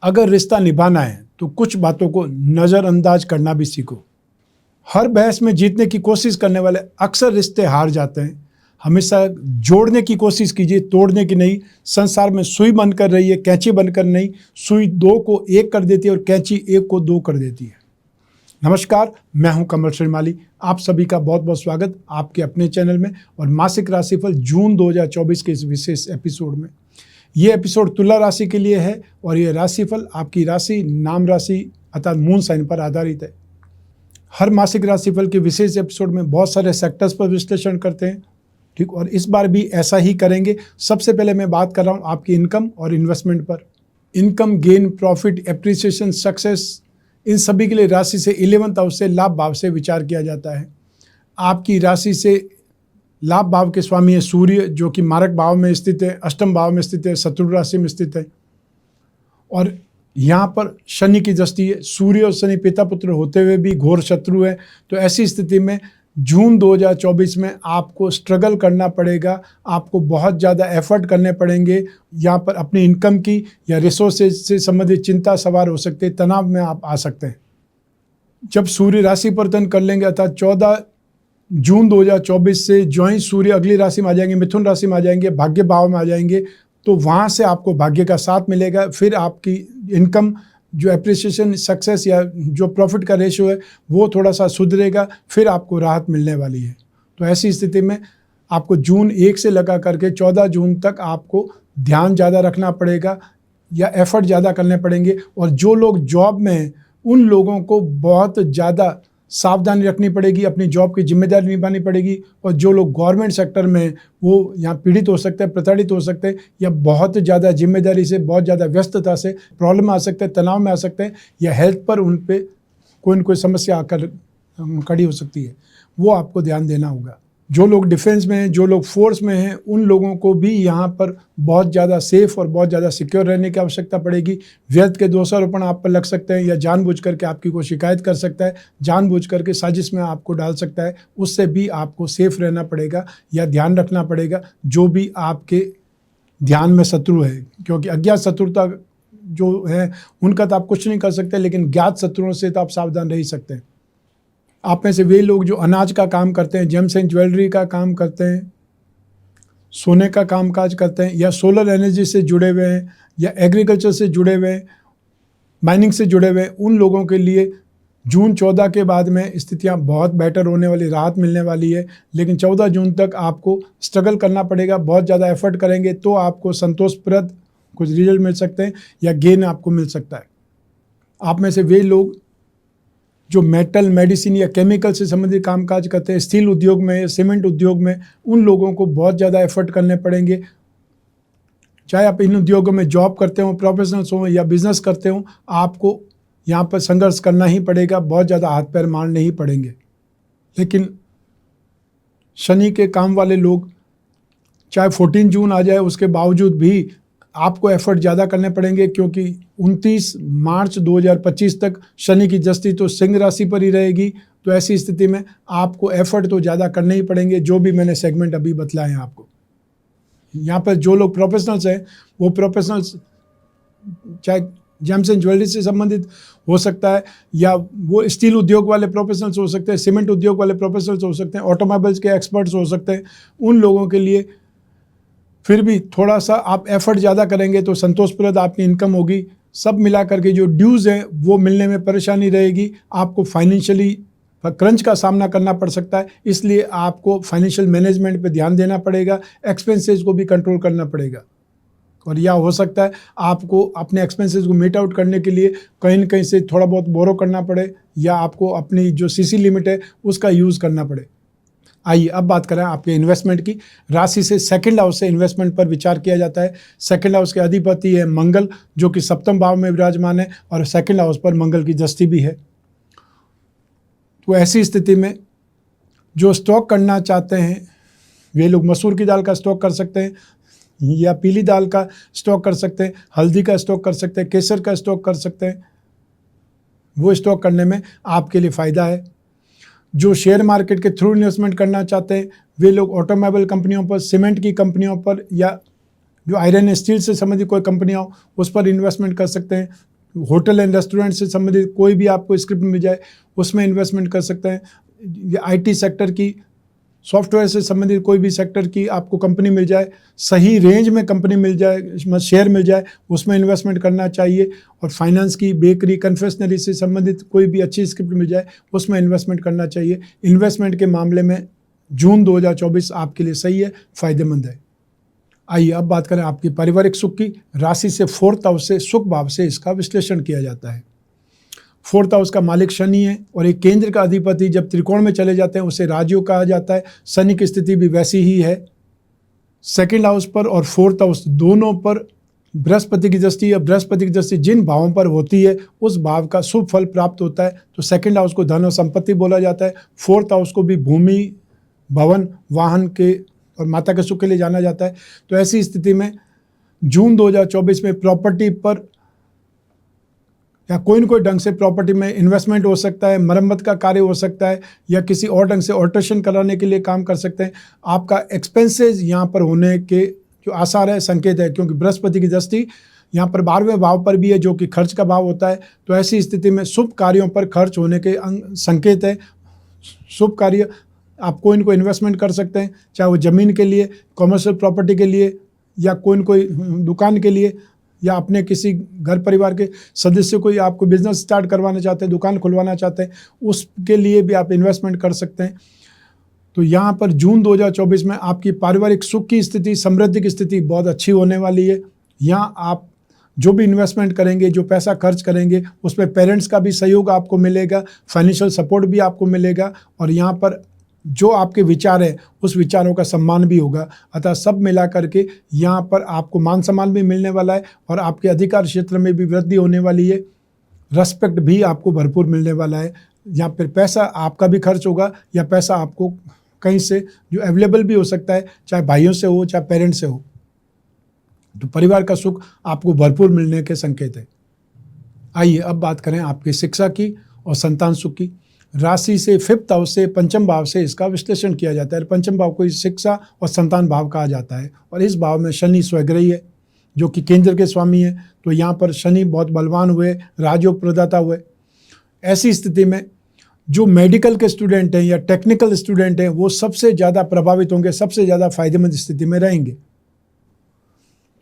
अगर रिश्ता निभाना है तो कुछ बातों को नज़रअंदाज करना भी सीखो। हर बहस में जीतने की कोशिश करने वाले अक्सर रिश्ते हार जाते हैं। हमेशा जोड़ने की कोशिश कीजिए, तोड़ने की नहीं। संसार में सुई बनकर रही है, कैंची बनकर नहीं। सुई दो को एक कर देती है और कैंची एक को दो कर देती है। नमस्कार, मैं हूं कमल श्रीमाली। आप सभी का बहुत बहुत स्वागत आपके अपने चैनल में और मासिक राशिफल जून 2024 के इस विशेष एपिसोड में। ये एपिसोड तुला राशि के लिए है और ये राशिफल आपकी राशि, नाम राशि अर्थात मून साइन पर आधारित है। हर मासिक राशिफल के विशेष एपिसोड में बहुत सारे सेक्टर्स पर विश्लेषण करते हैं, ठीक, और इस बार भी ऐसा ही करेंगे। सबसे पहले मैं बात कर रहा हूँ आपकी इनकम और इन्वेस्टमेंट पर। Income, gain, profit, appreciation, success, इन सभी के लिए राशि से 11th हाउस से लाभ भाव से विचार किया जाता है। आपकी राशि से लाभ भाव के स्वामी है सूर्य, जो कि मारक भाव में स्थित है, अष्टम भाव में स्थित है, शत्रु राशि में स्थित है। और यहाँ पर शनि की दृष्टि है। सूर्य और शनि पिता पुत्र होते हुए भी घोर शत्रु है। तो ऐसी स्थिति में जून 2024 में आपको स्ट्रगल करना पड़ेगा। आपको बहुत ज़्यादा एफर्ट करने पड़ेंगे। यहाँ पर अपनी इनकम की या रिसोर्सेज से संबंधित चिंता सवार हो सकते हैं, तनाव में आप आ सकते हैं। जब सूर्य राशि परिवर्तन कर लेंगे अर्थात 14 जून 2024 से जो ही सूर्य अगली राशि में आ जाएंगे, मिथुन राशि में आ जाएंगे, भाग्य भाव में आ जाएंगे, तो वहाँ से आपको भाग्य का साथ मिलेगा। फिर आपकी इनकम, जो एप्रिसिएशन, सक्सेस या जो प्रॉफिट का रेशियो है वो थोड़ा सा सुधरेगा। फिर आपको राहत मिलने वाली है। तो ऐसी स्थिति में आपको जून 1 से लगा करके 14 जून तक आपको ध्यान ज़्यादा रखना पड़ेगा या एफर्ट ज़्यादा करने पड़ेंगे। और जो लोग जॉब में हैं उन लोगों को बहुत ज़्यादा सावधानी रखनी पड़ेगी, अपनी जॉब की जिम्मेदारी निभानी पड़ेगी। और जो लोग गवर्नमेंट सेक्टर में हैं वो यहाँ पीड़ित हो सकते हैं, प्रताड़ित हो सकते हैं, या बहुत ज़्यादा जिम्मेदारी से, बहुत ज़्यादा व्यस्तता से प्रॉब्लम आ सकते हैं, तनाव में आ सकते हैं, या हेल्थ पर उन पे कोई न कोई समस्या आकर खड़ी हो सकती है। वो आपको ध्यान देना होगा। जो लोग डिफेंस में हैं, जो लोग फोर्स में हैं, उन लोगों को भी यहाँ पर बहुत ज़्यादा सेफ और बहुत ज़्यादा सिक्योर रहने की आवश्यकता पड़ेगी। व्यर्थ के दोषारोपण आप पर लग सकते हैं या जानबूझ करके आपकी कोई शिकायत कर सकता है, जानबूझ करके साजिश में आपको डाल सकता है। उससे भी आपको सेफ रहना पड़ेगा या ध्यान रखना पड़ेगा, जो भी आपके ध्यान में शत्रु है। क्योंकि अज्ञात शत्रुता जो है उनका तो आप कुछ नहीं कर सकते, लेकिन ज्ञात शत्रुओं से तो आप सावधान रह ही सकते हैं। आप में से वे लोग जो अनाज का काम करते हैं, जेम्स एंड ज्वेलरी का काम करते हैं, सोने का कामकाज करते हैं, या सोलर एनर्जी से जुड़े हुए हैं, या एग्रीकल्चर से जुड़े हुए हैं, माइनिंग से जुड़े हुए हैं, उन लोगों के लिए जून 14 के बाद में स्थितियां बहुत बेटर होने वाली, राहत मिलने वाली है। लेकिन 14 जून तक आपको स्ट्रगल करना पड़ेगा। बहुत ज़्यादा एफर्ट करेंगे तो आपको संतोषप्रद कुछ रिजल्ट मिल सकते हैं या गेन आपको मिल सकता है। आप में से वे लोग जो मेटल, मेडिसिन या केमिकल से संबंधित कामकाज करते हैं, स्टील उद्योग में, सीमेंट उद्योग में, उन लोगों को बहुत ज़्यादा एफर्ट करने पड़ेंगे। चाहे आप इन उद्योगों में जॉब करते हो, प्रोफेशनल्स हो या बिजनेस करते हो, आपको यहाँ पर संघर्ष करना ही पड़ेगा। बहुत ज़्यादा हाथ पैर मारने ही पड़ेंगे। लेकिन शनि के काम वाले लोग चाहे 14 जून आ जाए उसके बावजूद भी आपको एफर्ट ज़्यादा करने पड़ेंगे, क्योंकि 29 मार्च 2025 तक शनि की दृष्टि तो सिंह राशि पर ही रहेगी। तो ऐसी स्थिति में आपको एफर्ट तो ज़्यादा करने ही पड़ेंगे, जो भी मैंने सेगमेंट अभी बतलाए हैं आपको। यहाँ पर जो लोग प्रोफेशनल्स हैं वो प्रोफेशनल्स चाहे जेम्स एंड ज्वेलरी से संबंधित हो सकता है, या वो स्टील उद्योग वाले प्रोफेशनल्स हो सकते हैं, सीमेंट उद्योग वाले प्रोफेशनल्स हो सकते हैं, ऑटोमोबाइल्स के एक्सपर्ट्स हो सकते हैं। उन लोगों के लिए फिर भी थोड़ा सा आप एफर्ट ज़्यादा करेंगे तो संतोषप्रद आपकी इनकम होगी। सब मिला करके जो ड्यूज़ हैं वो मिलने में परेशानी रहेगी। आपको फाइनेंशियली क्रंच का सामना करना पड़ सकता है, इसलिए आपको फाइनेंशियल मैनेजमेंट पे ध्यान देना पड़ेगा। एक्सपेंसेस को भी कंट्रोल करना पड़ेगा। और या हो सकता है आपको अपने एक्सपेंसेस को मीट आउट करने के लिए कहीं न कहीं से थोड़ा बहुत बोरो करना पड़े, या आपको अपनी जो सीसी लिमिट है उसका यूज़ करना पड़े। आइए अब बात करें आपके इन्वेस्टमेंट की। राशि से सेकंड हाउस से इन्वेस्टमेंट पर विचार किया जाता है। सेकंड हाउस के अधिपति है मंगल, जो कि सप्तम भाव में विराजमान है, और सेकंड हाउस पर मंगल की दृष्टि भी है। तो ऐसी स्थिति में जो स्टॉक करना चाहते हैं वे लोग मसूर की दाल का स्टॉक कर सकते हैं, या पीली दाल का स्टॉक कर सकते हैं, हल्दी का स्टॉक कर सकते हैं, केसर का स्टॉक कर सकते हैं। वो स्टॉक करने में आपके लिए फ़ायदा है। जो शेयर मार्केट के थ्रू इन्वेस्टमेंट करना चाहते हैं वे लोग ऑटोमोबाइल कंपनियों पर, सीमेंट की कंपनियों पर, या जो आयरन स्टील से संबंधित कोई कंपनियाँ हो उस पर इन्वेस्टमेंट कर सकते हैं। होटल एंड रेस्टोरेंट से संबंधित कोई भी आपको स्क्रिप्ट मिल जाए उसमें इन्वेस्टमेंट कर सकते हैं। IT सेक्टर की, सॉफ्टवेयर से संबंधित कोई भी सेक्टर की आपको कंपनी मिल जाए, सही रेंज में कंपनी मिल जाए, शेयर मिल जाए, उसमें इन्वेस्टमेंट करना चाहिए। और फाइनेंस की, बेकरी, कन्फेक्शनरी से संबंधित कोई भी अच्छी स्क्रिप्ट मिल जाए उसमें इन्वेस्टमेंट करना चाहिए। इन्वेस्टमेंट के मामले में जून 2024 आपके लिए सही है, फायदेमंद है। आइए अब बात करें आपकी पारिवारिक सुख की। राशि से 4th हाउस से, सुख भाव से इसका विश्लेषण किया जाता है। 4th हाउस का मालिक शनि है और एक केंद्र का अधिपति जब त्रिकोण में चले जाते हैं उसे राजयोग कहा जाता है। शनि की स्थिति भी वैसी ही है। 2nd हाउस पर और 4th हाउस दोनों पर बृहस्पति की दृष्टि या बृहस्पति की दृष्टि जिन भावों पर होती है उस भाव का शुभ फल प्राप्त होता है। तो 2nd हाउस को धन और संपत्ति बोला जाता है। 4th हाउस को भी भूमि, भवन, वाहन के और माता के सुख के लिए जाना जाता है। तो ऐसी स्थिति में जून 2024 में प्रॉपर्टी पर या कोई न कोई ढंग से प्रॉपर्टी में इन्वेस्टमेंट हो सकता है, मरम्मत का कार्य हो सकता है, या किसी और ढंग से ऑल्ट्रेशन कराने के लिए काम कर सकते हैं। आपका एक्सपेंसेस यहाँ पर होने के जो आसार है, संकेत है, क्योंकि बृहस्पति की दृष्टि यहाँ पर 12वें भाव पर भी है जो कि खर्च का भाव होता है। तो ऐसी स्थिति में शुभ कार्यों पर खर्च होने के संकेत है। शुभ कार्य आप कोई न कोई इन्वेस्टमेंट कर सकते हैं, चाहे वो ज़मीन के लिए, कॉमर्शियल प्रॉपर्टी के लिए, या कोई न कोई दुकान के लिए, या अपने किसी घर परिवार के सदस्य को या आपको बिजनेस स्टार्ट करवाना चाहते हैं, दुकान खुलवाना चाहते हैं, उसके लिए भी आप इन्वेस्टमेंट कर सकते हैं। तो यहाँ पर जून 2024 में आपकी पारिवारिक सुख की स्थिति, समृद्धि की स्थिति बहुत अच्छी होने वाली है। यहाँ आप जो भी इन्वेस्टमेंट करेंगे, जो पैसा खर्च करेंगे, उसमें पेरेंट्स का भी सहयोग आपको मिलेगा, फाइनेंशियल सपोर्ट भी आपको मिलेगा, और यहाँ पर जो आपके विचार है उस विचारों का सम्मान भी होगा। अतः सब मिला करके यहाँ पर आपको मान सम्मान भी मिलने वाला है और आपके अधिकार क्षेत्र में भी वृद्धि होने वाली है। रेस्पेक्ट भी आपको भरपूर मिलने वाला है। यहाँ पर पैसा आपका भी खर्च होगा या पैसा आपको कहीं से जो अवेलेबल भी हो सकता है, चाहे भाइयों से हो चाहे पेरेंट्स से हो। तो परिवार का सुख आपको भरपूर मिलने के संकेत है। आइए अब बात करें आपकी शिक्षा की और संतान सुख की। राशि से 5th हाउस से, पंचम भाव से इसका विश्लेषण किया जाता है। पंचम भाव को शिक्षा और संतान भाव कहा जाता है और इस भाव में शनि स्वग्रही है जो कि केंद्र के स्वामी है। तो यहाँ पर शनि बहुत बलवान हुए, राजयोग प्रदाता हुए। ऐसी स्थिति में जो मेडिकल के स्टूडेंट हैं या टेक्निकल स्टूडेंट हैं वो सबसे ज़्यादा प्रभावित होंगे, सबसे ज़्यादा फायदेमंद स्थिति में रहेंगे।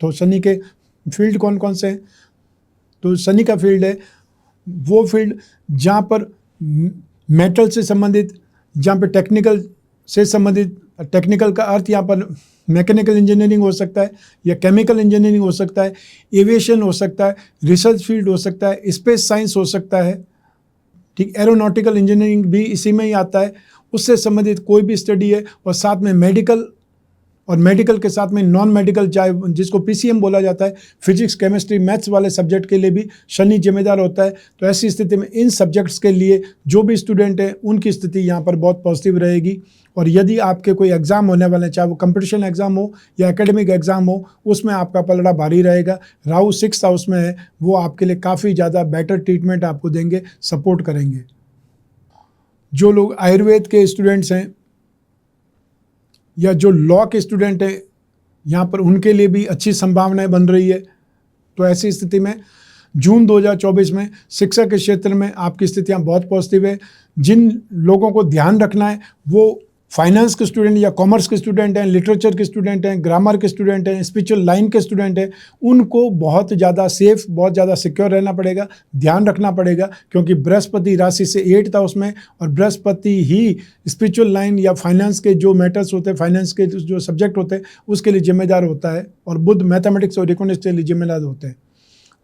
तो शनि के फील्ड कौन कौन से हैं? तो शनि का फील्ड है वो फील्ड जहाँ पर मेटल से संबंधित, जहाँ पे टेक्निकल से संबंधित, टेक्निकल का अर्थ यहाँ पर मैकेनिकल इंजीनियरिंग हो सकता है या केमिकल इंजीनियरिंग हो सकता है, एविएशन हो सकता है, रिसर्च फील्ड हो सकता है, स्पेस साइंस हो सकता है, ठीक, एरोनॉटिकल इंजीनियरिंग भी इसी में ही आता है। उससे संबंधित कोई भी स्टडी है, और साथ में मेडिकल, और मेडिकल के साथ में नॉन मेडिकल, चाहे जिसको PCM बोला जाता है, फिजिक्स, केमिस्ट्री, मैथ्स वाले सब्जेक्ट के लिए भी शनि जिम्मेदार होता है। तो ऐसी स्थिति में इन सब्जेक्ट्स के लिए जो भी स्टूडेंट हैं उनकी स्थिति यहाँ पर बहुत पॉजिटिव रहेगी। और यदि आपके कोई एग्ज़ाम होने वाले हैं, चाहे वो कंपटीशन एग्ज़ाम हो या एकेडमिक एग्ज़ाम हो, उसमें आपका पलड़ा भारी रहेगा। राहु 6th हाउस में है, वो आपके लिए काफ़ी ज़्यादा बेटर ट्रीटमेंट आपको देंगे, सपोर्ट करेंगे। जो लोग आयुर्वेद के स्टूडेंट्स हैं या जो लॉ के स्टूडेंट हैं, यहाँ पर उनके लिए भी अच्छी संभावनाएं बन रही है। तो ऐसी स्थिति में जून 2024 में शिक्षा के क्षेत्र में आपकी स्थितियाँ बहुत पॉजिटिव है। जिन लोगों को ध्यान रखना है वो फाइनेंस के स्टूडेंट या कॉमर्स के स्टूडेंट हैं, लिटरेचर के स्टूडेंट हैं, ग्रामर के स्टूडेंट हैं, स्पिरिचुअल लाइन के स्टूडेंट हैं, उनको बहुत ज़्यादा सेफ, बहुत ज़्यादा सिक्योर रहना पड़ेगा, ध्यान रखना पड़ेगा, क्योंकि बृहस्पति राशि से 8th हाउस में, और बृहस्पति ही स्पिरिचुअल लाइन या फाइनेंस के जो मैटर्स होते हैं, फाइनेंस के जो सब्जेक्ट होते हैं उसके लिए जिम्मेदार होता है, और बुध मैथमेटिक्स और इकोनॉमिक्स के लिए जिम्मेदार होते हैं।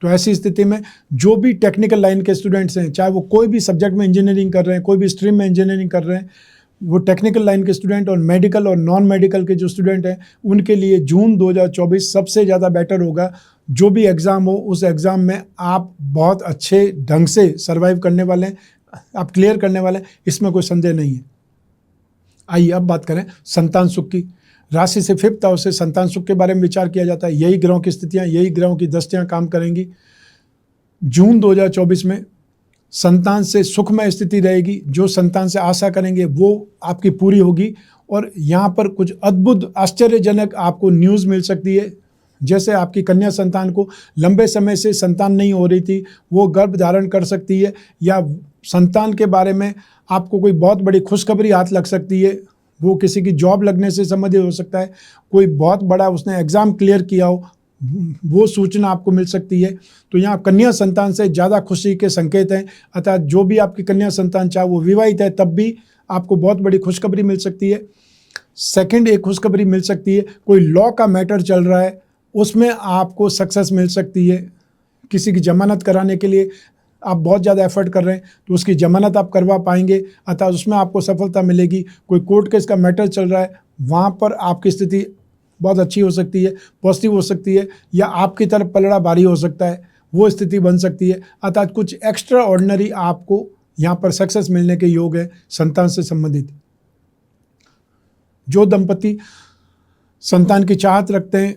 तो ऐसी स्थिति में जो भी टेक्निकल लाइन के स्टूडेंट्स हैं, चाहे वो कोई भी सब्जेक्ट में इंजीनियरिंग कर रहे हैं, कोई भी स्ट्रीम में इंजीनियरिंग कर रहे हैं, वो टेक्निकल लाइन के स्टूडेंट और मेडिकल और नॉन मेडिकल के जो स्टूडेंट हैं, उनके लिए जून 2024 सबसे ज़्यादा बेटर होगा। जो भी एग्ज़ाम हो उस एग्ज़ाम में आप बहुत अच्छे ढंग से सर्वाइव करने वाले हैं, आप क्लियर करने वाले हैं, इसमें कोई संदेह नहीं है। आइए अब बात करें संतान सुख की। राशि से 5th हाउस से संतान सुख के बारे में विचार किया जाता है। यही ग्रहों की स्थितियाँ, यही ग्रहों की दृष्टियाँ काम करेंगी। जून 2024 में संतान से सुखमय स्थिति रहेगी। जो संतान से आशा करेंगे वो आपकी पूरी होगी, और यहाँ पर कुछ अद्भुत आश्चर्यजनक आपको न्यूज़ मिल सकती है जैसे आपकी कन्या संतान को लंबे समय से संतान नहीं हो रही थी, वो गर्भ धारण कर सकती है, या संतान के बारे में आपको कोई बहुत बड़ी खुशखबरी हाथ लग सकती है, वो किसी की जॉब लगने से संबंधित हो सकता है, कोई बहुत बड़ा उसने एग्ज़ाम क्लियर किया हो, वो सूचना आपको मिल सकती है। तो यहाँ कन्या संतान से ज़्यादा खुशी के संकेत हैं, अतः जो भी आपकी कन्या संतान चाहे वो विवाहित है तब भी आपको बहुत बड़ी खुशखबरी मिल सकती है। सेकंड, एक खुशखबरी मिल सकती है, कोई लॉ का मैटर चल रहा है उसमें आपको सक्सेस मिल सकती है। किसी की जमानत कराने के लिए आप बहुत ज़्यादा एफर्ट कर रहे हैं तो उसकी जमानत आप करवा पाएंगे, अतः उसमें आपको सफलता मिलेगी। कोई कोर्ट केस का मैटर चल रहा है, वहाँ पर आपकी स्थिति बहुत अच्छी हो सकती है, पॉजिटिव हो सकती है, या आपकी तरफ पलड़ा भारी हो सकता है, वो स्थिति बन सकती है। अतः कुछ एक्स्ट्रा ऑर्डिनरी आपको यहाँ पर सक्सेस मिलने के योग है संतान से संबंधित। जो दंपति संतान की चाहत रखते हैं,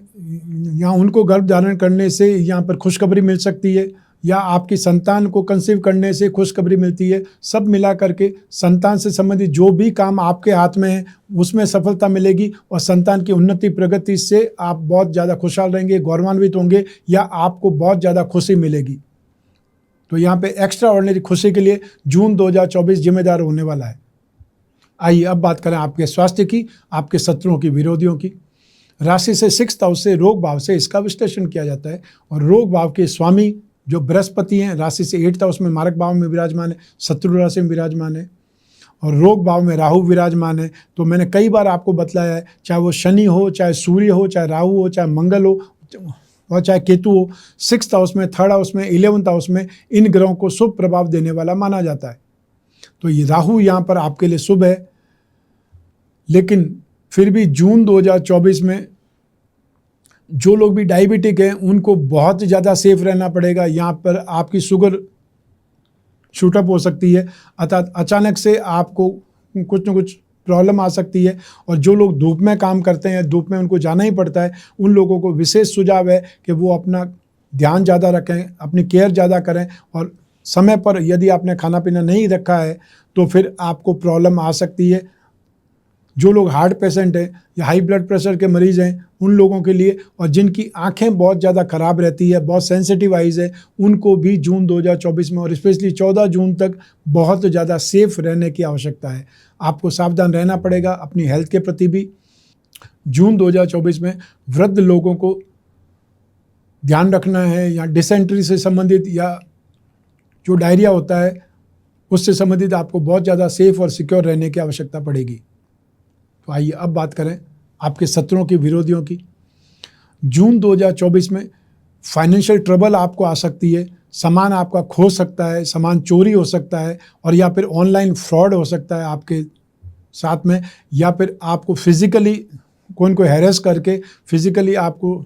यहाँ उनको गर्भ धारण करने से यहाँ पर खुशखबरी मिल सकती है, या आपकी संतान को कंसीव करने से खुशखबरी मिलती है। सब मिला करके संतान से संबंधित जो भी काम आपके हाथ में है उसमें सफलता मिलेगी, और संतान की उन्नति प्रगति से आप बहुत ज़्यादा खुशहाल रहेंगे, गौरवान्वित होंगे, या आपको बहुत ज़्यादा खुशी मिलेगी। तो यहाँ पे एक्स्ट्रा ऑर्डिनरी खुशी के लिए जून 2024 जिम्मेदार होने वाला है। आइए अब बात करें आपके स्वास्थ्य की, आपके शत्रुओं की, विरोधियों की। राशि से 6th हाउस से, रोग भाव से इसका विश्लेषण किया जाता है, और रोग भाव के स्वामी जो बृहस्पति हैं राशि से 8th हाउस में मारक भाव में विराजमान है, शत्रु राशि में विराजमान है, और रोग भाव में राहु विराजमान है। तो मैंने कई बार आपको बतलाया है, चाहे वो शनि हो, चाहे सूर्य हो, चाहे राहु हो, चाहे मंगल हो, और चाहे केतु हो, 6th हाउस में, 3rd हाउस में, 11th हाउस में इन ग्रहों को शुभ प्रभाव देने वाला माना जाता है। तो ये राहु यहाँ पर आपके लिए शुभ है, लेकिन फिर भी जून 2024 में जो लोग भी डायबिटिक हैं उनको बहुत ज़्यादा सेफ रहना पड़ेगा। यहाँ पर आपकी शुगर शूटअप हो सकती है, अर्थात अचानक से आपको कुछ न कुछ प्रॉब्लम आ सकती है। और जो लोग धूप में काम करते हैं, धूप में उनको जाना ही पड़ता है, उन लोगों को विशेष सुझाव है कि वो अपना ध्यान ज़्यादा रखें, अपनी केयर ज़्यादा करें, और समय पर यदि आपने खाना पीना नहीं रखा है तो फिर आपको प्रॉब्लम आ सकती है। जो लोग हार्ट पेशेंट हैं या हाई ब्लड प्रेशर के मरीज़ हैं उन लोगों के लिए, और जिनकी आंखें बहुत ज़्यादा ख़राब रहती है, बहुत सेंसिटिव आइज़ है, उनको भी जून 2024 में और स्पेशली 14 जून तक बहुत ज़्यादा सेफ रहने की आवश्यकता है। आपको सावधान रहना पड़ेगा अपनी हेल्थ के प्रति भी। जून 2024 में वृद्ध लोगों को ध्यान रखना है, या डिसेंट्री से संबंधित या जो डायरिया होता है उससे संबंधित आपको बहुत ज़्यादा सेफ और सिक्योर रहने की आवश्यकता पड़ेगी। तो आइए अब बात करें आपके शत्रुओं की, विरोधियों की। जून 2024 में फाइनेंशियल ट्रबल आपको आ सकती है, सामान आपका खो सकता है, सामान चोरी हो सकता है, और या फिर ऑनलाइन फ्रॉड हो सकता है आपके साथ में, या फिर आपको फिजिकली कोई न कोई हैरेस करके, फिजिकली आपको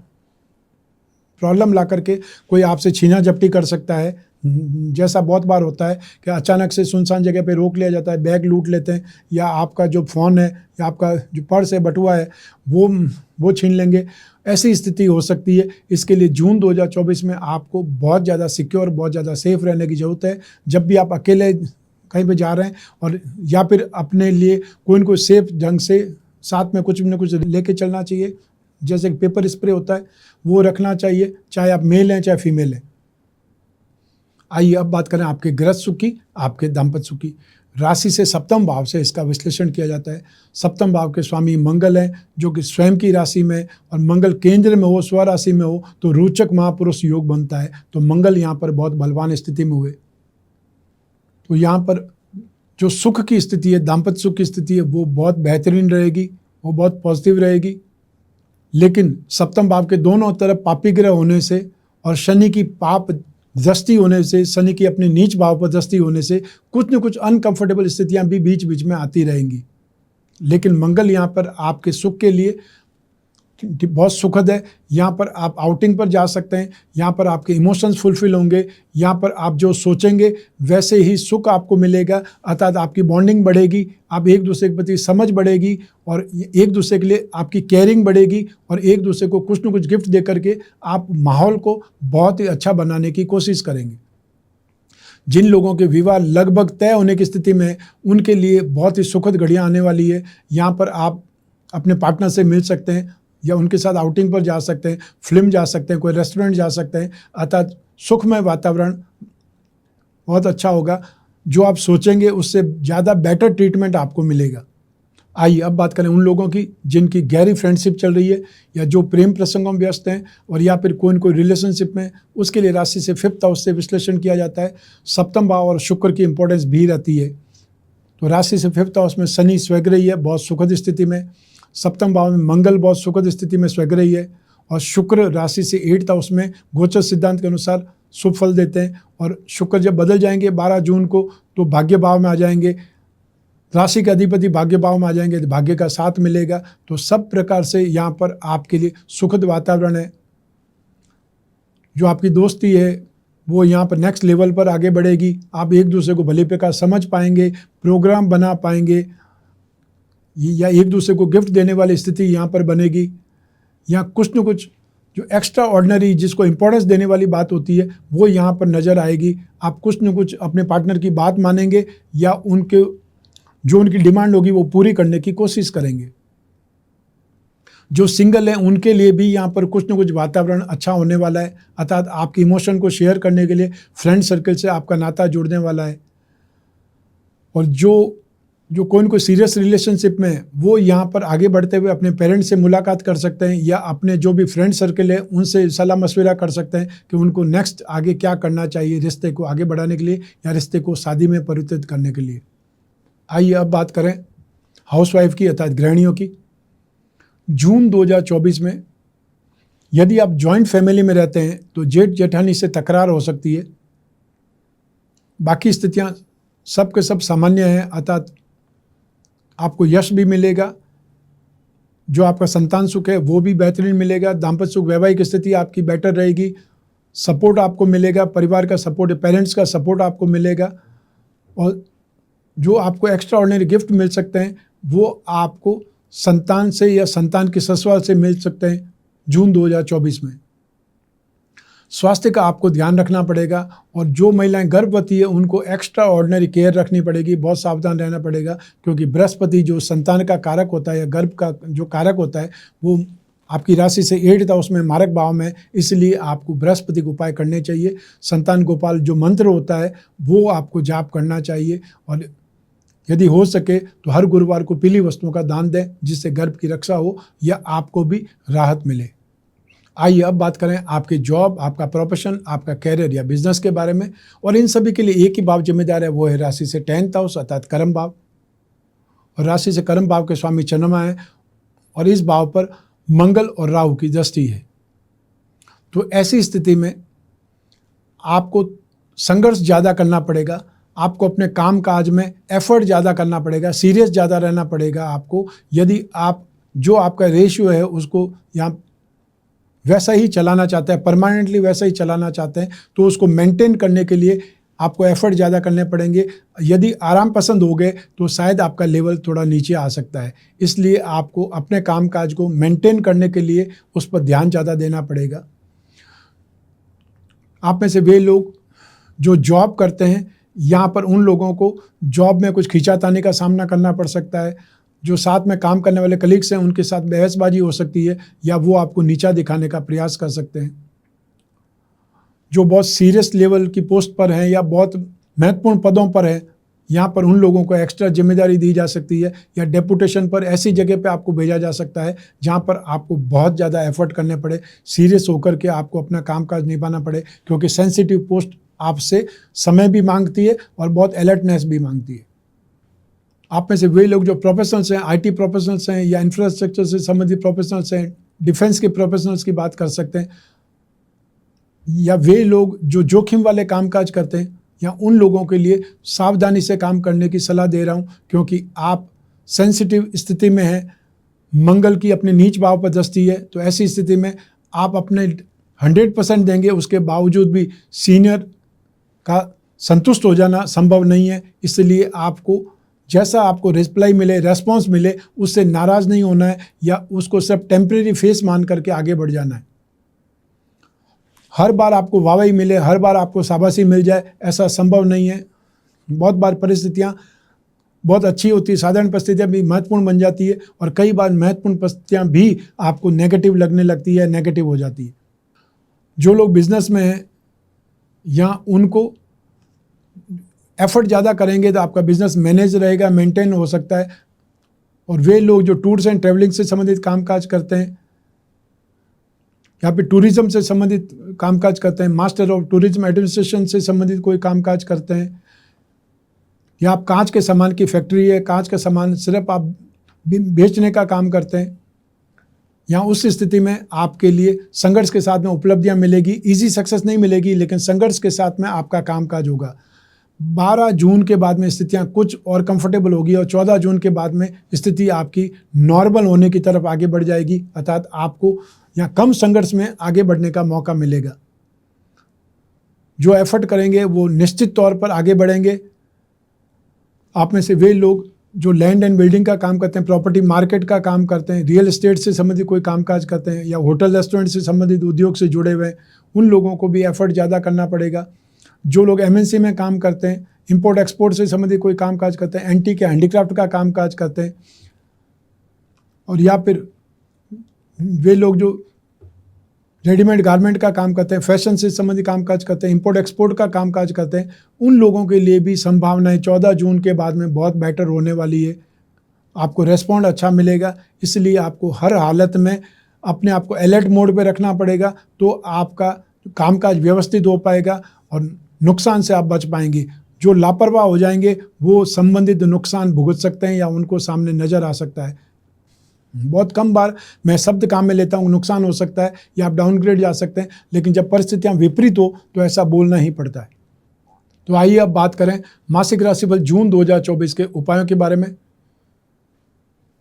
प्रॉब्लम ला करके कोई आपसे छीना झपटी कर सकता है। जैसा बहुत बार होता है कि अचानक से सुनसान जगह पे रोक लिया जाता है, बैग लूट लेते हैं, या आपका जो फ़ोन है या आपका जो पर्स है, बटुआ है, वो छीन लेंगे। ऐसी स्थिति हो सकती है। इसके लिए जून 2024 में आपको बहुत ज़्यादा सिक्योर, बहुत ज़्यादा सेफ रहने की ज़रूरत है। जब भी आप अकेले कहीं पे जा रहे हैं, और या फिर अपने लिए कोई न कोई सेफ ढंग से साथ में कुछ न कुछ लेके चलना चाहिए। जैसे पेपर स्प्रे होता है वो रखना चाहिए, चाहे आप मेल हैं चाहे फीमेल हैं। आइए अब बात करें आपके गृहस्थ सुख की, आपके दाम्पत्य सुख की। राशि से 7th भाव से इसका विश्लेषण किया जाता है। 7th भाव के स्वामी मंगल हैं, जो कि स्वयं की राशि में, और मंगल केंद्र में हो, स्व राशि में हो तो रोचक महापुरुष योग बनता है। तो मंगल यहाँ पर बहुत बलवान स्थिति में हुए, तो यहाँ पर जो सुख की स्थिति है, दाम्पत्य सुख की स्थिति है, वो बहुत बेहतरीन रहेगी, वो बहुत पॉजिटिव रहेगी। लेकिन 7th भाव के दोनों तरफ पापी ग्रह होने से और शनि की पाप दृष्टि होने से, शनि की अपनी नीच भाव पर दृष्टि होने से कुछ न कुछ अनकंफर्टेबल स्थितियां भी बीच बीच में आती रहेंगी। लेकिन मंगल यहाँ पर आपके सुख के लिए बहुत सुखद है। यहाँ पर आप आउटिंग पर जा सकते हैं, यहाँ पर आपके इमोशंस फुलफिल होंगे, यहाँ पर आप जो सोचेंगे वैसे ही सुख आपको मिलेगा, अर्थात आपकी बॉन्डिंग बढ़ेगी, आप एक दूसरे के प्रति समझ बढ़ेगी, और एक दूसरे के लिए आपकी केयरिंग बढ़ेगी, और एक दूसरे को कुछ न कुछ गिफ्ट दे करके आप माहौल को बहुत ही अच्छा बनाने की कोशिश करेंगे। जिन लोगों के विवाह लगभग तय होने की स्थिति में है, उनके लिए बहुत ही सुखद घड़ियाँ आने वाली है। यहाँ पर आप अपने पार्टनर से मिल सकते हैं, या उनके साथ आउटिंग पर जा सकते हैं, फिल्म जा सकते हैं, कोई रेस्टोरेंट जा सकते हैं। अर्थात सुखमय वातावरण बहुत अच्छा होगा। जो आप सोचेंगे उससे ज़्यादा बेटर ट्रीटमेंट आपको मिलेगा। आइए अब बात करें उन लोगों की जिनकी गहरी फ्रेंडशिप चल रही है या जो प्रेम प्रसंगों में व्यस्त हैं और या फिर कोई न कोई रिलेशनशिप में। उसके लिए राशि से 5th हाउस से विश्लेषण किया जाता है। सप्तम भाव और शुक्र की इंपॉर्टेंस भी रहती है। तो राशि से 5th हाउस में शनि स्वग्रही है, बहुत सुखद स्थिति में। सप्तम भाव में मंगल बहुत सुखद स्थिति में स्वग्रही है। और शुक्र राशि से 8th हाउस में गोचर सिद्धांत के अनुसार शुभ फल देते हैं। और शुक्र जब बदल जाएंगे 12 जून को तो भाग्य भाव में आ जाएंगे। राशि के अधिपति भाग्य भाव में आ जाएंगे तो भाग्य का साथ मिलेगा। तो सब प्रकार से यहाँ पर आपके लिए सुखद वातावरण है। जो आपकी दोस्ती है वो यहाँ पर नेक्स्ट लेवल पर आगे बढ़ेगी। आप एक दूसरे को भली प्रकार समझ पाएंगे, प्रोग्राम बना पाएंगे या एक दूसरे को गिफ्ट देने वाली स्थिति यहाँ पर बनेगी। यहाँ कुछ न कुछ जो एक्स्ट्रा ऑर्डिनरी जिसको इंपॉर्टेंस देने वाली बात होती है वो यहाँ पर नज़र आएगी। आप कुछ न कुछ अपने पार्टनर की बात मानेंगे या उनके जो उनकी डिमांड होगी वो पूरी करने की कोशिश करेंगे। जो सिंगल हैं उनके लिए भी यहाँ पर कुछ न कुछ वातावरण अच्छा होने वाला है। अर्थात आपके इमोशन को शेयर करने के लिए फ्रेंड सर्कल से आपका नाता जुड़ने वाला है। और जो कोई न कोई सीरियस रिलेशनशिप में है वो यहाँ पर आगे बढ़ते हुए अपने पेरेंट्स से मुलाकात कर सकते हैं या अपने जो भी फ्रेंड सर्कल है उनसे सलाह मशविरा कर सकते हैं कि उनको नेक्स्ट आगे क्या करना चाहिए रिश्ते को आगे बढ़ाने के लिए या रिश्ते को शादी में परिवर्तित करने के लिए। आइए अब बात करें हाउसवाइफ की अर्थात गृहिणियों की। जून 2024 में यदि आप जॉइंट फैमिली में रहते हैं तो जेठ जेठानी से तकरार हो सकती है। बाकी स्थितियां सब के सब सामान्य हैं। अर्थात आपको यश भी मिलेगा, जो आपका संतान सुख है वो भी बेहतरीन मिलेगा। दाम्पत्य सुख वैवाहिक स्थिति आपकी बेटर रहेगी। सपोर्ट आपको मिलेगा, परिवार का सपोर्ट, पेरेंट्स का सपोर्ट आपको मिलेगा। और जो आपको एक्स्ट्रा ऑर्डिनरी गिफ्ट मिल सकते हैं वो आपको संतान से या संतान के ससुराल से मिल सकते हैं जून 2024 में। स्वास्थ्य का आपको ध्यान रखना पड़ेगा और जो महिलाएं गर्भवती है उनको एक्स्ट्रा ऑर्डिनरी केयर रखनी पड़ेगी, बहुत सावधान रहना पड़ेगा। क्योंकि बृहस्पति जो संतान का कारक होता है या गर्भ का जो कारक होता है वो आपकी राशि से 8th हाउस में मारक भाव में, इसलिए आपको बृहस्पति को उपाय करने चाहिए। संतान गोपाल जो मंत्र होता है वो आपको जाप करना चाहिए और यदि हो सके तो हर गुरुवार को पीली वस्तुओं का दान दें जिससे गर्भ की रक्षा हो या आपको भी राहत मिले। आइए अब बात करें आपकी जॉब, आपका प्रोफेशन, आपका कैरियर या बिजनेस के बारे में। और इन सभी के लिए एक ही भाव जिम्मेदार है, वो है राशि से 10th हाउस अर्थात कर्म भाव। और राशि से कर्म भाव के स्वामी चंद्रमा है और इस भाव पर मंगल और राहु की दृष्टि है। तो ऐसी स्थिति में आपको संघर्ष ज़्यादा करना पड़ेगा। आपको अपने काम काज में एफर्ट ज़्यादा करना पड़ेगा, सीरियस ज़्यादा रहना पड़ेगा आपको। यदि आप जो आपका रेशियो है उसको यहाँ वैसा ही चलाना चाहते हैं, परमानेंटली वैसा ही चलाना चाहते हैं, तो उसको मेंटेन करने के लिए आपको एफर्ट ज़्यादा करने पड़ेंगे। यदि आराम पसंद हो गए तो शायद आपका लेवल थोड़ा नीचे आ सकता है। इसलिए आपको अपने काम काज को मेंटेन करने के लिए उस पर ध्यान ज़्यादा देना पड़ेगा। आप में से वे लोग जो जॉब करते हैं, यहाँ पर उन लोगों को जॉब में कुछ खींचातानी का सामना करना पड़ सकता है। जो साथ में काम करने वाले कलीग्स हैं उनके साथ बहसबाजी हो सकती है या वो आपको नीचा दिखाने का प्रयास कर सकते हैं। जो बहुत सीरियस लेवल की पोस्ट पर हैं या बहुत महत्वपूर्ण पदों पर हैं, यहाँ पर उन लोगों को एक्स्ट्रा जिम्मेदारी दी जा सकती है या डेपुटेशन पर ऐसी जगह पे आपको भेजा जा सकता है जहाँ पर आपको बहुत ज़्यादा एफर्ट करने पड़े, सीरियस होकर के आपको अपना कामकाज निभाना पड़े। क्योंकि सेंसिटिव पोस्ट आपसे समय भी मांगती है और बहुत अलर्टनेस भी मांगती है। आप में से वे लोग जो प्रोफेशनल्स हैं, आईटी प्रोफेशनल्स हैं या इंफ्रास्ट्रक्चर से संबंधित प्रोफेशनल्स हैं, डिफेंस के प्रोफेशनल्स की बात कर सकते हैं, या वे लोग जो जोखिम वाले कामकाज करते हैं, या उन लोगों के लिए सावधानी से काम करने की सलाह दे रहा हूँ। क्योंकि आप सेंसिटिव स्थिति में हैं, मंगल की अपने नीच भाव पर दृष्टि है, तो ऐसी स्थिति में आप अपने 100% देंगे, उसके बावजूद भी सीनियर का संतुष्ट हो जाना संभव नहीं है। इसलिए आपको जैसा आपको रिप्लाई मिले, रेस्पॉन्स मिले, उससे नाराज़ नहीं होना है या उसको सिर्फ टेम्परेरी फेस मान करके आगे बढ़ जाना है। हर बार आपको वाहवाही मिले, हर बार आपको शाबाशी मिल जाए, ऐसा संभव नहीं है। बहुत बार परिस्थितियाँ बहुत अच्छी होती है, साधारण परिस्थितियाँ भी महत्वपूर्ण बन जाती है, और कई बार महत्वपूर्ण परिस्थितियाँ भी आपको नेगेटिव लगने लगती है, नेगेटिव हो जाती है। जो लोग बिजनेस में हैं या उनको एफर्ट ज़्यादा करेंगे तो आपका बिजनेस मैनेज रहेगा, मेंटेन हो सकता है। और वे लोग जो टूर्स एंड ट्रैवलिंग से संबंधित कामकाज करते हैं, यहाँ पे टूरिज्म से संबंधित कामकाज करते हैं, मास्टर ऑफ टूरिज्म एडमिनिस्ट्रेशन से संबंधित कोई कामकाज करते हैं, या आप कांच के सामान की फैक्ट्री है, कांच का सामान सिर्फ आप बेचने का काम करते हैं, यहाँ उस स्थिति में आपके लिए संघर्ष के साथ में उपलब्धियाँ मिलेगी। इजी सक्सेस नहीं मिलेगी, लेकिन संघर्ष के साथ में आपका कामकाज होगा। 12 जून के बाद में स्थितियाँ कुछ और कंफर्टेबल होगी, और 14 जून के बाद में स्थिति आपकी नॉर्मल होने की तरफ आगे बढ़ जाएगी, अर्थात आपको यहाँ कम संघर्ष में आगे बढ़ने का मौका मिलेगा। जो एफर्ट करेंगे वो निश्चित तौर पर आगे बढ़ेंगे। आप में से वे लोग जो लैंड एंड बिल्डिंग का काम करते हैं, प्रॉपर्टी मार्केट का काम करते हैं, रियल एस्टेट से संबंधित कोई कामकाज करते हैं, या होटल रेस्टोरेंट से संबंधित उद्योग से जुड़े हुए हैं, उन लोगों को भी एफर्ट ज़्यादा करना पड़ेगा। जो लोग एमएनसी में काम करते हैं, इंपोर्ट एक्सपोर्ट से संबंधित कोई कामकाज करते हैं, एंटीक या हैंडीक्राफ्ट का कामकाज करते हैं, और या फिर वे लोग जो रेडीमेड गारमेंट का काम करते हैं, फैशन से संबंधित कामकाज करते हैं, इंपोर्ट एक्सपोर्ट का कामकाज करते हैं, उन लोगों के लिए भी संभावनाएं 14 जून के बाद में बहुत बेटर होने वाली है। आपको रेस्पॉन्ड अच्छा मिलेगा, इसलिए आपको हर हालत में अपने आप को अलर्ट मोड पे रखना पड़ेगा, तो आपका कामकाज व्यवस्थित हो पाएगा और नुकसान से आप बच पाएंगे। जो लापरवाह हो जाएंगे वो संबंधित नुकसान भुगत सकते हैं या उनको सामने नज़र आ सकता है। बहुत कम बार मैं शब्द काम में लेता हूँ, नुकसान हो सकता है या आप डाउनग्रेड जा सकते हैं, लेकिन जब परिस्थितियाँ विपरीत हो तो ऐसा बोलना ही पड़ता है। तो आइए अब बात करें मासिक राशिफल जून 2024 के उपायों के बारे में।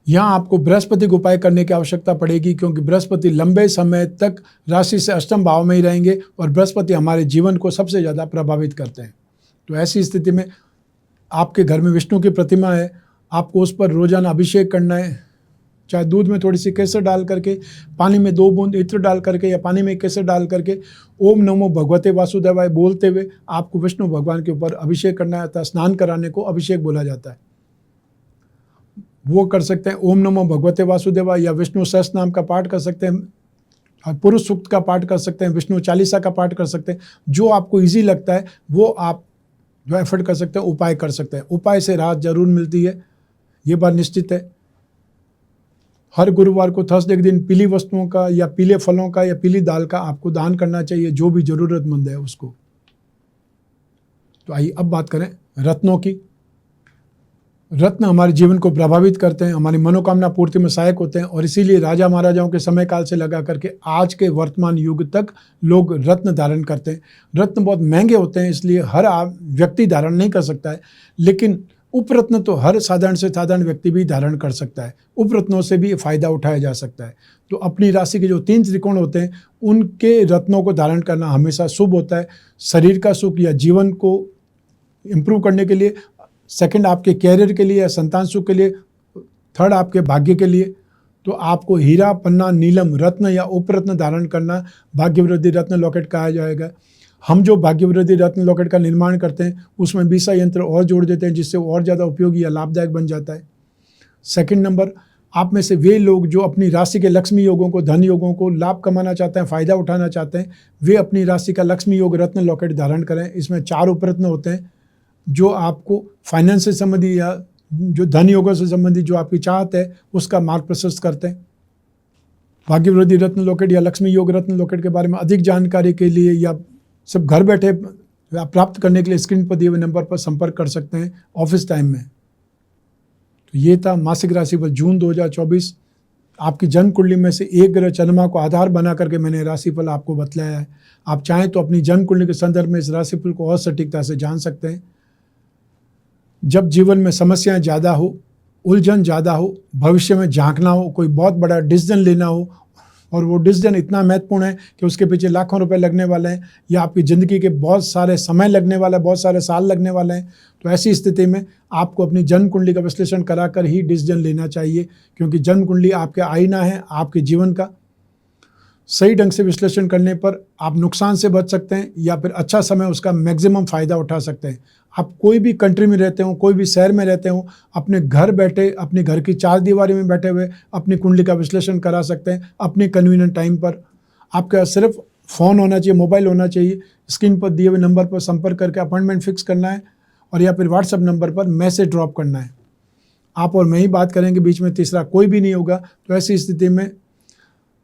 यहाँ आपको बृहस्पति को उपाय करने की आवश्यकता पड़ेगी, क्योंकि बृहस्पति लंबे समय तक राशि से अष्टम भाव में ही रहेंगे और बृहस्पति हमारे जीवन को सबसे ज़्यादा प्रभावित करते हैं। तो ऐसी स्थिति में आपके घर में विष्णु की प्रतिमा है, आपको उस पर रोजाना अभिषेक करना है, चाहे दूध में थोड़ी सी केसर डाल करके, पानी में 2 बूंद इत्र डाल करके, या पानी में केसर डाल करके ओम नमो भगवते वासुदेवाय बोलते हुए आपको विष्णु भगवान के ऊपर अभिषेक करना है। स्नान कराने को अभिषेक बोला जाता है। वो कर सकते हैं ओम नमो भगवते वासुदेवाय, या विष्णु सहस्त्र नाम का पाठ कर सकते हैं, और पुरुष सूक्त का पाठ कर सकते हैं, विष्णु चालीसा का पाठ कर सकते हैं। जो आपको ईजी लगता है वो आप जो एफर्ट कर सकते हैं, उपाय कर सकते हैं। उपाय से राहत जरूर मिलती है, ये बात निश्चित है। हर गुरुवार को थर्सडे के दिन पीली वस्तुओं का या पीले फलों का या पीली दाल का आपको दान करना चाहिए, जो भी ज़रूरतमंद है उसको। तो आइए अब बात करें रत्नों की। रत्न हमारे जीवन को प्रभावित करते हैं, हमारी मनोकामना पूर्ति में सहायक होते हैं, और इसीलिए राजा महाराजाओं के समय काल से लगा करके आज के वर्तमान युग तक लोग रत्न धारण करते हैं। रत्न बहुत महंगे होते हैं, इसलिए हर व्यक्ति धारण नहीं कर सकता है, लेकिन उपरत्न तो हर साधारण से साधारण व्यक्ति भी धारण कर सकता है। उपरत्नों से भी फ़ायदा उठाया जा सकता है। तो अपनी राशि के जो 3 त्रिकोण होते हैं उनके रत्नों को धारण करना हमेशा शुभ होता है, शरीर का सुख या जीवन को इम्प्रूव करने के लिए, सेकंड आपके कैरियर के लिए या संतान सुख के लिए, थर्ड आपके भाग्य के लिए। तो आपको हीरा, पन्ना, नीलम, रत्न या उपरत्न धारण करना भाग्यवृद्धि रत्न लॉकेट कहा जाएगा। हम जो भाग्यवृद्धि रत्न लॉकेट का निर्माण करते हैं उसमें 20 यंत्र और जोड़ देते हैं, जिससे और ज़्यादा उपयोगी या लाभदायक बन जाता है। सेकंड नंबर, आप में से वे लोग जो अपनी राशि के लक्ष्मी योगों को, धन योगों को लाभ कमाना चाहते हैं, फ़ायदा उठाना चाहते हैं, वे अपनी राशि का लक्ष्मी योग रत्न लॉकेट धारण करें। इसमें 4 उपरत्न होते हैं जो आपको फाइनेंस से संबंधित या जो धन योगों से संबंधित जो आपकी चाहत है उसका मार्ग प्रशस्त करते हैं। भाग्यवृद्धि रत्न लॉकेट या लक्ष्मी योग रत्न लॉकेट के बारे में अधिक जानकारी के लिए या सब घर बैठे प्राप्त करने के लिए स्क्रीन पर दिए हुए नंबर पर संपर्क कर सकते हैं ऑफिस टाइम में। तो ये था मासिक राशिफल जून 2024। आपकी जन्म कुंडली में से एक ग्रह चंद्रमा को आधार बना करके मैंने राशिफल आपको बतलाया है। आप चाहें तो अपनी जन्म कुंडली के संदर्भ में इस राशिफल को और सटीकता से जान सकते हैं। जब जीवन में समस्याएं ज़्यादा हो, उलझन ज़्यादा हो, भविष्य में झांकना हो, कोई बहुत बड़ा डिसीजन लेना हो और वो डिसीजन इतना महत्वपूर्ण है कि उसके पीछे लाखों रुपए लगने वाले हैं या आपकी ज़िंदगी के बहुत सारे समय लगने वाला है, बहुत सारे साल लगने वाले हैं, तो ऐसी स्थिति में आपको अपनी जन्म कुंडली का विश्लेषण कराकर ही डिसीजन लेना चाहिए, क्योंकि जन्म कुंडली आपके आईना है आपके जीवन का। सही ढंग से विश्लेषण करने पर आप नुकसान से बच सकते हैं या फिर अच्छा समय उसका मैक्सिमम फ़ायदा उठा सकते हैं। आप कोई भी कंट्री में रहते हो, कोई भी शहर में रहते हो, अपने घर बैठे, अपने घर की चार दीवारी में बैठे हुए अपनी कुंडली का विश्लेषण करा सकते हैं अपने कन्वीनियंट टाइम पर। आपका सिर्फ फ़ोन होना चाहिए, मोबाइल होना चाहिए, स्क्रीन पर दिए हुए नंबर पर संपर्क करके अपॉइंटमेंट फिक्स करना है और या फिर व्हाट्सएप नंबर पर मैसेज ड्रॉप करना है। आप और मैं ही बात करेंगे, बीच में तीसरा कोई भी नहीं होगा। तो ऐसी स्थिति में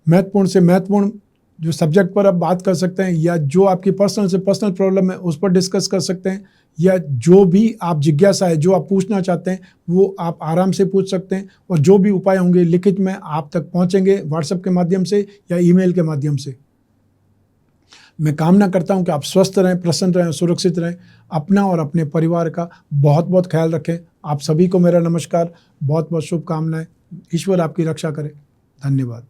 महत्वपूर्ण से महत्वपूर्ण जो सब्जेक्ट पर आप बात कर सकते हैं या जो आपकी पर्सनल से पर्सनल प्रॉब्लम है उस पर डिस्कस कर सकते हैं, या जो भी आप जिज्ञासा है, जो आप पूछना चाहते हैं वो आप आराम से पूछ सकते हैं। और जो भी उपाय होंगे लिखित में आप तक पहुंचेंगे व्हाट्सएप के माध्यम से या ईमेल के माध्यम से। मैं कामना करता हूं कि आप स्वस्थ रहें, प्रसन्न रहें, सुरक्षित रहें। अपना और अपने परिवार का बहुत बहुत ख्याल रखें। आप सभी को मेरा नमस्कार, बहुत बहुत शुभकामनाएं। ईश्वर आपकी रक्षा करे। धन्यवाद।